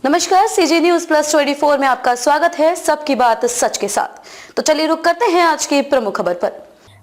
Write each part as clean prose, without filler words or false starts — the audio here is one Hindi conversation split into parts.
नमस्कार, सीजी न्यूज प्लस 24 में आपका स्वागत है। सबकी बात सच के साथ। तो चलिए रुक करते हैं आज की प्रमुख खबर पर।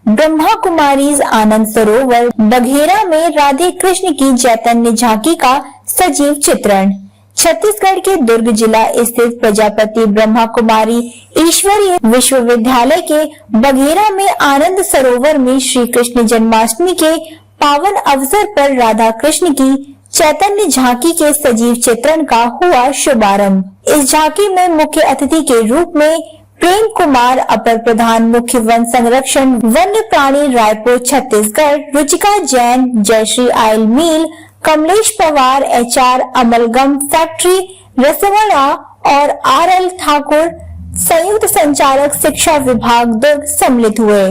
ब्रह्मा कुमारीज आनंद सरोवर बघेरा में राधे कृष्ण की चैतन्य झांकी का सजीव चित्रण। छत्तीसगढ़ के दुर्ग जिला स्थित प्रजापति ब्रह्मा कुमारी ईश्वरीय विश्वविद्यालय के बघेरा में आनंद सरोवर में श्री कृष्ण जन्माष्टमी के पावन अवसर पर राधा कृष्ण की चैतन्य झांकी के सजीव चित्रण का हुआ शुभारंभ। इस झांकी में मुख्य अतिथि के रूप में प्रेम कुमार, अपर प्रधान मुख्य वन संरक्षण वन्य प्राणी Raipur Chhattisgarh, Ruchika Jain, Jayshree oil mill, Kamlesh Pawar, HR amalgam factory Raswada और RL ठाकुर संयुक्त संचालक शिक्षा विभाग दुर्ग सम्मिलित हुए।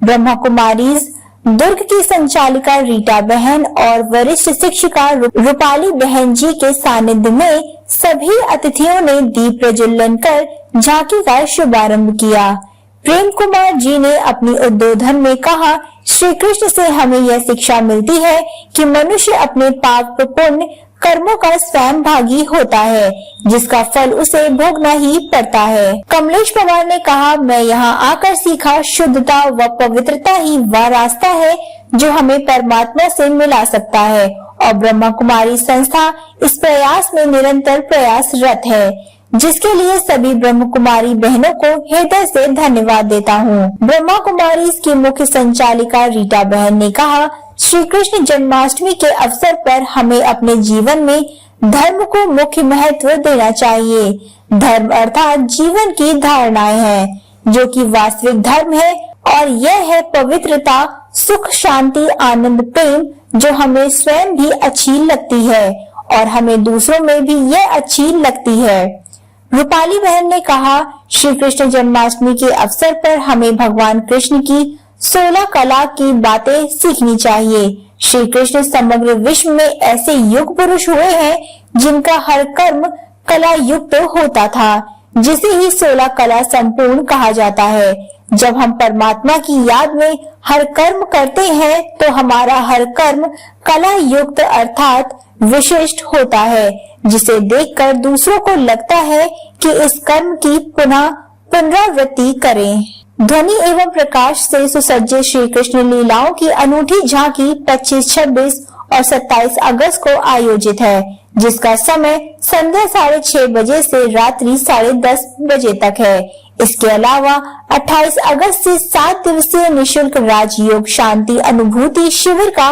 ब्रह्मा कुमारीज दुर्ग की संचालिका रीटा बहन और वरिष्ठ शिक्षिका रूपाली बहन जी के सानिध्य में सभी अतिथियों ने दीप प्रज्वलन कर झांकी का शुभारंभ किया। प्रेम कुमार जी ने अपनी उद्बोधन में कहा, श्री कृष्ण से हमें यह शिक्षा मिलती है कि मनुष्य अपने पाप पुण्य कर्मों का स्वयं भागी होता है, जिसका फल उसे भोगना ही पड़ता है। कमलेश पवार ने कहा, मैं यहाँ आकर सीखा शुद्धता व पवित्रता ही वह रास्ता है जो हमें परमात्मा से मिला सकता है और ब्रह्मा कुमारी संस्था इस प्रयास में निरंतर प्रयासरत है, जिसके लिए सभी ब्रह्म कुमारी बहनों को हृदय से धन्यवाद देता हूँ। ब्रह्मा कुमारी की मुख्य संचालिका रीटा बहन ने कहा, श्री कृष्ण जन्माष्टमी के अवसर पर हमें अपने जीवन में धर्म को मुख्य महत्व देना चाहिए। धर्म अर्थात जीवन की धारणाएं हैं, जो कि वास्तविक धर्म है और यह है पवित्रता, सुख, शांति, आनंद, प्रेम, जो हमें स्वयं भी अच्छी लगती है और हमें दूसरों में भी यह अच्छी लगती है। रूपाली बहन ने कहा, श्री कृष्ण जन्माष्टमी के अवसर पर हमें भगवान कृष्ण की 16 कला की बातें सीखनी चाहिए। श्री कृष्ण समग्र विश्व में ऐसे युग पुरुष हुए हैं जिनका हर कर्म कला युक्त होता था, जिसे ही 16 कला संपूर्ण कहा जाता है। जब हम परमात्मा की याद में हर कर्म करते हैं तो हमारा हर कर्म कला युक्त अर्थात विशिष्ट होता है, जिसे देखकर दूसरों को लगता है कि इस कर्म की पुनरावृत्ति करें। ध्वनि एवं प्रकाश से सुसज्जित श्री कृष्ण लीलाओं की अनूठी झांकी 25, 26 और 27 अगस्त को आयोजित है, जिसका समय संध्या 6:30 बजे से रात्रि 10:30 बजे तक है। इसके अलावा 28 अगस्त से 7 दिवसीय निःशुल्क राजयोग शांति अनुभूति शिविर का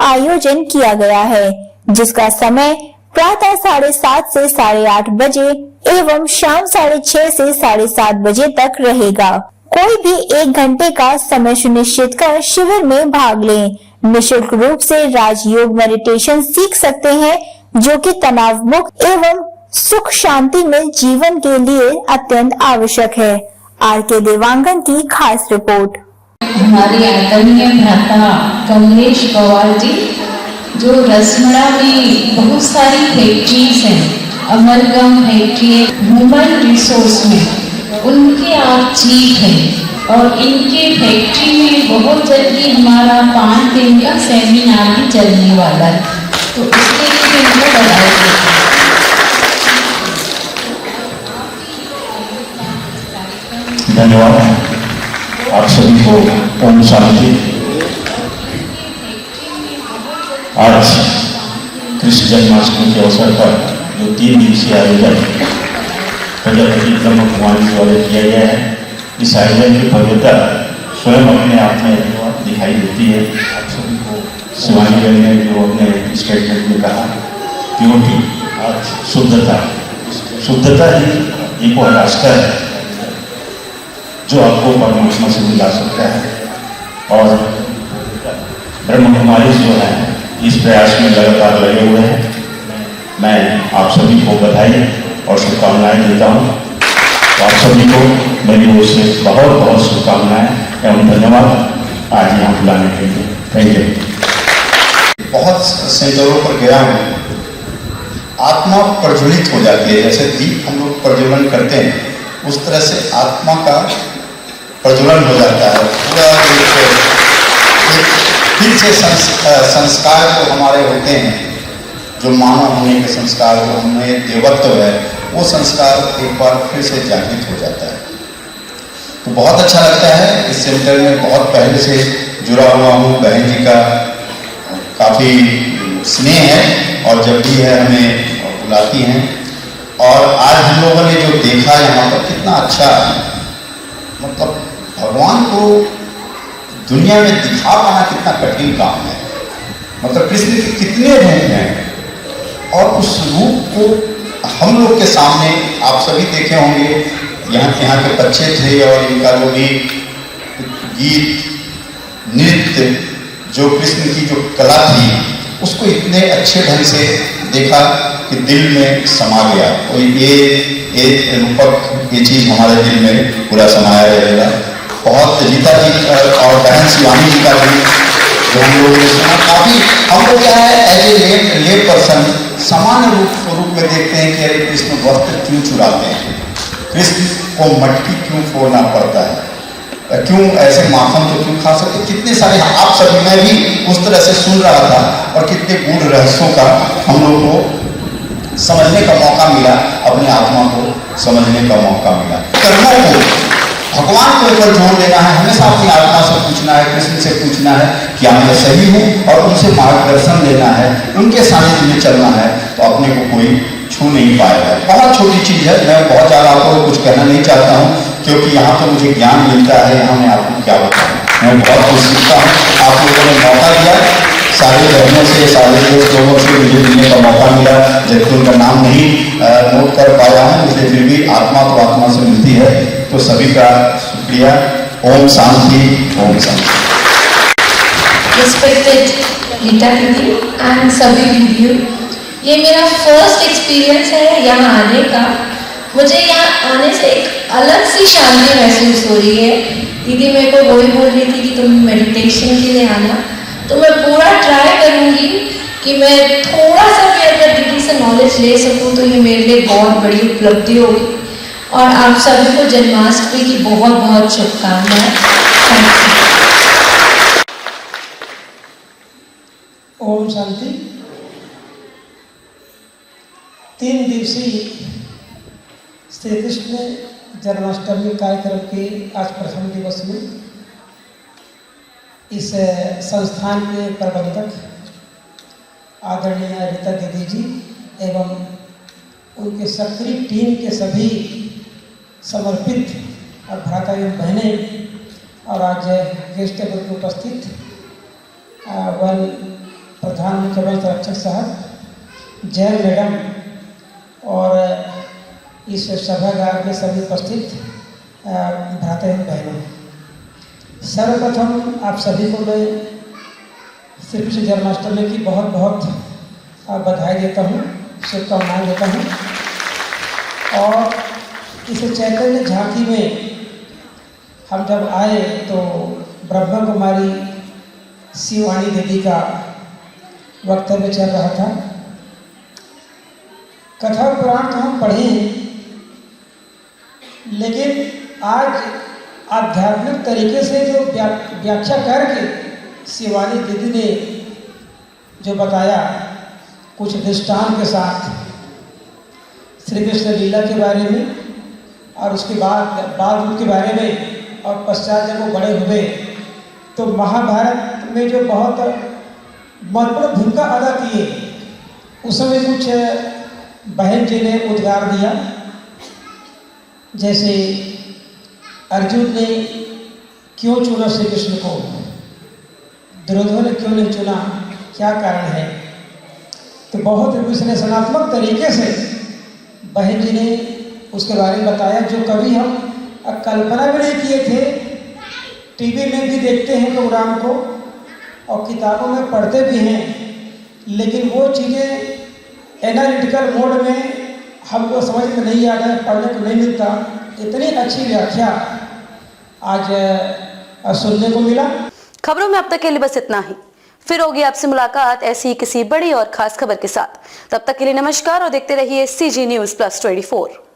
आयोजन किया गया है, जिसका समय प्रातः 7:30 से 8:30 बजे एवं शाम 6:30 से 7:30 बजे तक रहेगा। कोई भी 1 घंटे का समय सुनिश्चित कर शिविर में भाग लें। निःशुल्क रूप से राजयोग मेडिटेशन सीख सकते हैं, जो कि तनाव मुक्त एवं सुख शांति में जीवन के लिए अत्यंत आवश्यक है। RK देवांगन की खास रिपोर्ट। हमारे आदरणीय भ्राता कमलेश पवार जी, जो रसमड़ा में बहुत सारी फैक्ट्रीज हैं, अमलगम फैक्ट्री ह्यूमन रिसोर्स में, उनके आप चीफ हैं और इनके फैक्ट्री में बहुत जल्दी हमारा 5 दिन का सेमिनार भी चलने वाला है, तो इसके लिए उनको बधाई दें। धन्यवाद आप सभी को। ओम शांति। आज कृष्ण जन्माष्टमी के अवसर पर जो 3 दिवसीय आयोजन प्रजापति ब्रह्मा कुमारी द्वारा किया गया है, इस आयोजन की भव्यता स्वयं अपने आप में दिखाई देती है। आप सभी को शिवानी बहन ने जो अपने स्टेटमेंट में कहा, प्योरिटी, शुद्धता ही एक रास्ता है जो आपको परमात्मा से मिला सकता है। और ब्रह्मा कुमारी जो है इस प्रयास में लगातार लगे हुए हैं। मैं आप सभी को बधाई और शुभकामनाएं देता हूँ। तो आप सभी को मेरी ओर से बहुत बहुत शुभकामनाएं एवं धन्यवाद आज यहाँ बुलाने के लिए। Thank you. बहुत सेंटरों पर गया हूँ, आत्मा प्रज्वलित हो जाती है। जैसे दीप हम लोग प्रज्वलन करते हैं, उस तरह से आत्मा का प्रज्वलन हो जाता है। पूरा फिर से संस्कार जो हमारे होते हैं, जो मानव होने के संस्कार, जो हमें देवत्व है, वो संस्कार एक बार फिर से जागृत हो जाता है। तो बहुत अच्छा लगता है। इस सेंटर में बहुत पहले से जुड़ा हुआ हूँ। बहन जी का काफ़ी स्नेह है और जब भी है हमें बुलाती हैं। और आज हम लोगों ने जो देखा यहाँ पर कितना अच्छा, मतलब भगवान को दुनिया में दिखा पाना कितना कठिन काम है। मतलब कृष्ण के कितने रूप हैं और उस रूप को हम लोग के सामने आप सभी देखे होंगे। यहाँ के बच्चे थे और इनका जो भी गीत नृत्य, जो कृष्ण की जो कला थी, उसको इतने अच्छे ढंग से देखा कि दिल में समा गया। और ये रूपक ये चीज़ हमारे दिल में पूरा समाया रहेगा। बहुत रीता जी और बहन शिवानी जी का भी जो हम लोगों ने सुना, काफ़ी हम लोग क्या है एज ए ले पर्सन सामान्य रूप में देखते हैं कि अरे कृष्ण वस्त्र क्यों चुराते हैं, कृष्ण को मटकी क्यों फोड़ना पड़ता है, क्यों ऐसे माखन तो क्यों खा सकते, कितने सारे आप सभी, मैं भी उस तरह से सुन रहा था और कितने गूढ़ रहस्यों का हम लोग को समझने का मौका मिला, अपनी आत्मा को समझने का मौका मिला। कर्मों को भगवान के ऊपर जोर देना है, हमेशा अपनी आत्मा से पूछना है, कृष्ण से पूछना है क्या मैं सही हूँ, और उनसे मार्गदर्शन लेना है, उनके सानिध्य में चलना है, तो अपने को कोई छू नहीं पाएगा। बहुत छोटी चीज़ है, मैं बहुत ज़्यादा आपको कुछ कहना नहीं चाहता हूँ, क्योंकि यहाँ तो मुझे ज्ञान मिलता है, यहाँ मैं आपको क्या बताऊँ। मैं बहुत कुछ सीखता हूँ। आप लोगों ने मौका दिया, सारे बहनों से, सारे लोगों से मुझे मिलने का मौका मिला, जबकि उनका नाम नहीं नोट कर पाया हूँ, मुझे फिर भी आत्मा तो आत्मा से मिलती है। तो सभी का शुक्रिया। ओम शांति, ओम शांति। रिस्पेक्टेड रीता दीदी एंड सभी वीडियो, ये मेरा फर्स्ट एक्सपीरियंस है यहाँ आने का। मुझे यहाँ आने से एक अलग सी शांति महसूस हो रही है। दीदी मेरे को वही बोल रही थी कि तुम मेडिटेशन के लिए आना, तो मैं पूरा ट्राई करूँगी कि मैं थोड़ा सा भी अगर दीदी से नॉलेज ले सकूँ तो ये मेरे लिए बहुत बड़ी उपलब्धि होगी। और आप सभी को जन्माष्टमी की बहुत बहुत शुभकामनाएं। ओम शांति। 3 दिवसीय श्री कृष्ण जन्माष्टमी कार्यक्रम के आज प्रथम दिवस में इस संस्थान के प्रबंधक आदरणीय रीता दीदी जी एवं उनके सक्रिय टीम के सभी समर्पित और भ्राता एवं बहनें और आज गेस्ट टेबल पर उपस्थित वन प्रधान मुख्य वन संरक्षक साहब, जय मैडम और इस सभागार में सभी उपस्थित भ्राता एवं बहनों, सर्वप्रथम आप सभी को मैं श्री कृष्ण जन्माष्टमी की बहुत बहुत बधाई देता हूँ, शुभकामनाएं देता हूँ। और इस चैतन्य झांकी में हम जब आए तो ब्रह्मा कुमारी शिवानी दीदी का वक्तव्य चल रहा था। कथा पुराण तो हम पढ़े हैं, लेकिन आज आध्यात्मिक तरीके से जो व्याख्या करके शिवानी दीदी ने जो बताया, कुछ दृष्टांत के साथ श्री कृष्ण लीला के बारे में और उसके बाद बाल रूप के बारे में, और पश्चात जब वो बड़े हुए तो महाभारत में जो बहुत महत्वपूर्ण भूमिका अदा किए, उस समय कुछ बहन जी ने उद्गार दिया, जैसे अर्जुन ने क्यों चुना श्री कृष्ण को, दुर्योधन ने क्यों नहीं चुना, क्या कारण है। तो बहुत विश्लेषणात्मक तरीके से बहन जी ने उसके बारे में बताया, जो कभी हम कल्पना भी नहीं किए थे। टीवी में भी देखते हैं प्रोग्राम को और किताबों में पढ़ते भी हैं, लेकिन वो चीज़ें एनालिटिकल मोड में हमको समझ में नहीं आ रहा है, पढ़ने को नहीं मिलता। इतनी अच्छी व्याख्या आज सुनने को मिला। खबरों में अब तक के लिए बस इतना ही। फिर होगी आपसे मुलाकात ऐसी किसी बड़ी और खास खबर के साथ। तब तक के लिए नमस्कार और देखते रहिए CG News Plus 24।